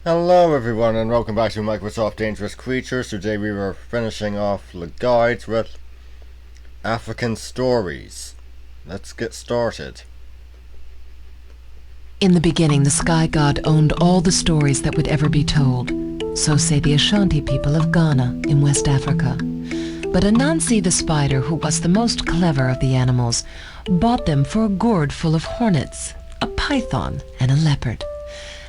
Hello everyone and welcome back to Microsoft Dangerous Creatures. Today we were finishing off the guides with African stories. Let's get started. In the beginning, the sky god owned all the stories that would ever be told. So say the Ashanti people of Ghana in West Africa. But Anansi the spider, who was the most clever of the animals, bought them for a gourd full of hornets, a python, and a leopard.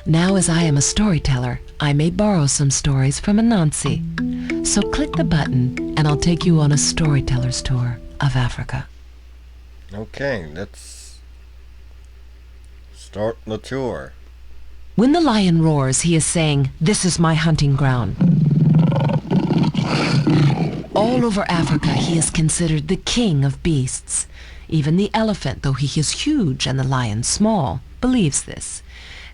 Now, as I am a storyteller, I may borrow some stories from Anansi. So click the button and I'll take you on a storyteller's tour of Africa. Okay, let's start the tour. When the lion roars, he is saying, "This is my hunting ground." All over Africa, he is considered the king of beasts. Even the elephant, though he is huge and the lion small, believes this.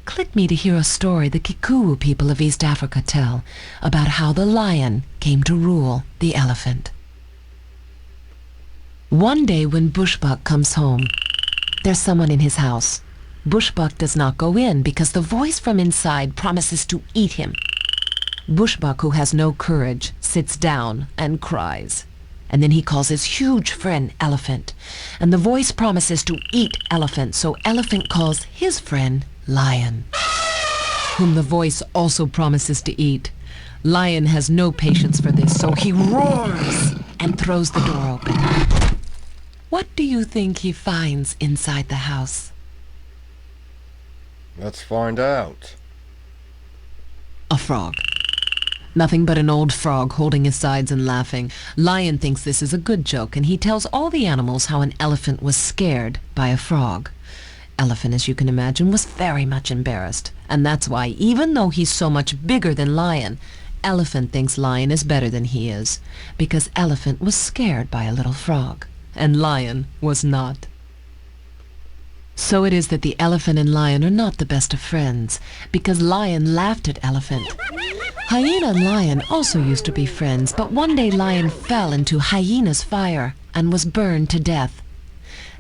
Click me to hear a story the Kikuyu people of East Africa tell about how the lion came to rule the elephant. One day when Bushbuck comes home, there's someone in his house. Bushbuck does not go in because the voice from inside promises to eat him. Bushbuck, who has no courage, sits down and cries. And then he calls his huge friend Elephant. And the voice promises to eat Elephant, so Elephant calls his friend Lion, whom the voice also promises to eat. Lion has no patience for this, so he roars and throws the door open. What do you think he finds inside the house? Let's find out. A frog. Nothing but an old frog holding his sides and laughing. Lion thinks this is a good joke, and he tells all the animals how an elephant was scared by a frog. Elephant, as you can imagine, was very much embarrassed, and that's why, even though he's so much bigger than Lion, Elephant thinks Lion is better than he is, because Elephant was scared by a little frog, and Lion was not. So it is that the elephant and Lion are not the best of friends, because Lion laughed at Elephant. Hyena and Lion also used to be friends, but one day Lion fell into Hyena's fire and was burned to death.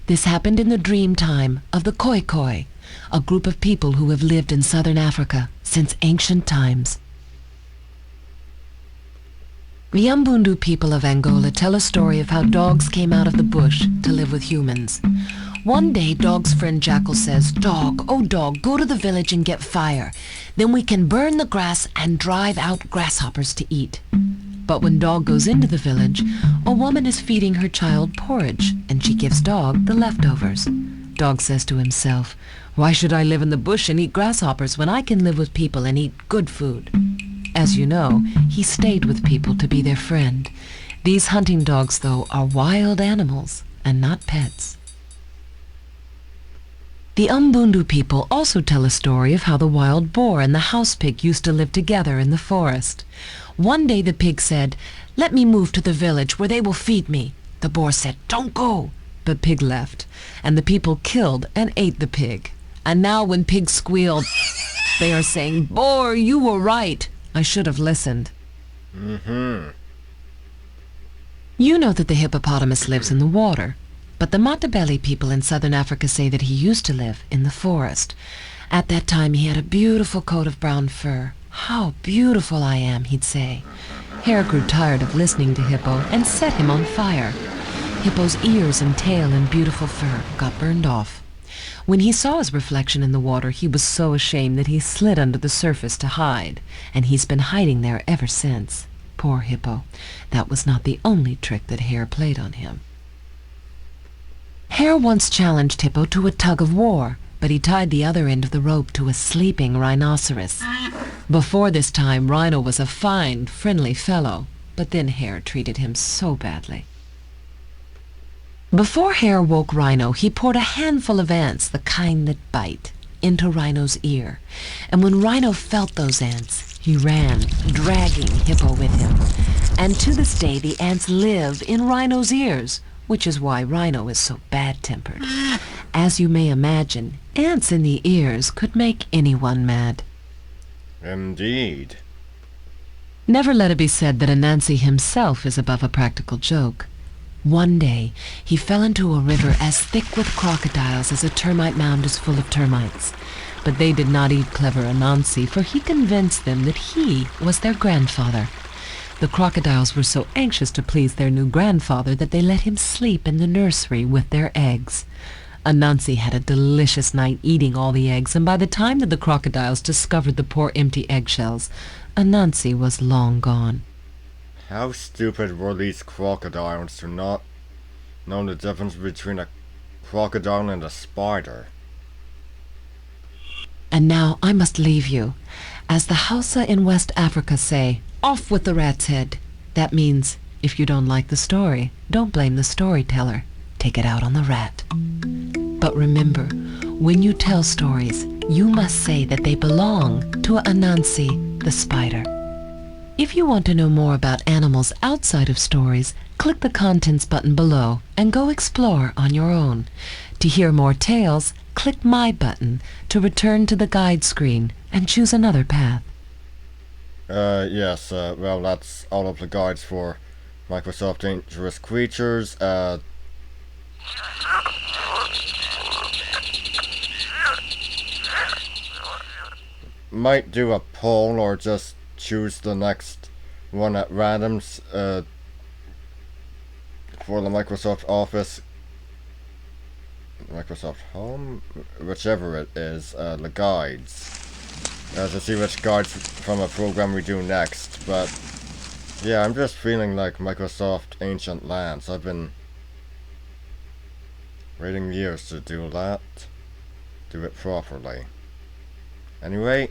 This happened in the dream time of the Khoikhoi, a group of people who have lived in southern Africa since ancient times. The Umbundu people of Angola tell a story of how dogs came out of the bush to live with humans. One day, Dog's friend Jackal says, "Dog, oh dog, go to the village and get fire. Then we can burn the grass and drive out grasshoppers to eat." But when Dog goes into the village, a woman is feeding her child porridge, and she gives Dog the leftovers. Dog says to himself, "Why should I live in the bush and eat grasshoppers when I can live with people and eat good food?" As you know, he stayed with people to be their friend. These hunting dogs, though, are wild animals and not pets. The Umbundu people also tell a story of how the wild boar and the house pig used to live together in the forest. One day the pig said, "Let me move to the village where they will feed me." The boar said, "Don't go." But Pig left, and the people killed and ate the pig. And now when Pig squealed, they are saying, "Boar, you were right. I should have listened." You know that the hippopotamus lives in the water. But the Matabele people in southern Africa say that he used to live in the forest. At that time he had a beautiful coat of brown fur. "How beautiful I am," he'd say. Hare grew tired of listening to Hippo and set him on fire. Hippo's ears and tail and beautiful fur got burned off. When he saw his reflection in the water, he was so ashamed that he slid under the surface to hide, and he's been hiding there ever since. Poor Hippo. That was not the only trick that Hare played on him. Hare once challenged Hippo to a tug of war, but he tied the other end of the rope to a sleeping rhinoceros. Before this time, Rhino was a fine, friendly fellow, but then Hare treated him so badly. Before Hare woke Rhino, he poured a handful of ants, the kind that bite, into Rhino's ear. And when Rhino felt those ants, he ran, dragging Hippo with him. And to this day, the ants live in Rhino's ears, which is why Rhino is so bad-tempered. As you may imagine, ants in the ears could make anyone mad. Indeed. Never let it be said that Anansi himself is above a practical joke. One day, he fell into a river as thick with crocodiles as a termite mound is full of termites. But they did not eat clever Anansi, for he convinced them that he was their grandfather. The crocodiles were so anxious to please their new grandfather that they let him sleep in the nursery with their eggs. Anansi had a delicious night eating all the eggs, and by the time that the crocodiles discovered the poor empty eggshells, Anansi was long gone. How stupid were these crocodiles to not know the difference between a crocodile and a spider? And now I must leave you. As the Hausa in West Africa say, off with the rat's head. That means, if you don't like the story, don't blame the storyteller. Take it out on the rat. But remember, when you tell stories, you must say that they belong to Anansi the spider. If you want to know more about animals outside of stories, click the Contents button below and go explore on your own. To hear more tales, click My button to return to the guide screen and choose another path. Yes, well, that's all of the guides for Microsoft Dangerous Creatures. Might do a poll or just choose the next one at random, for the Microsoft Office, Microsoft Home, whichever it is, the guides. To see which guides from a program we do next, but yeah, I'm just feeling like Microsoft Ancient Lands. I've been waiting years to do that, do it properly. Anyway,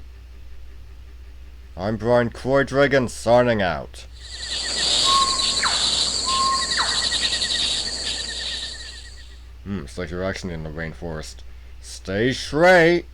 I'm Brian Croydrigan, signing out. It's like you're actually in the rainforest. Stay straight!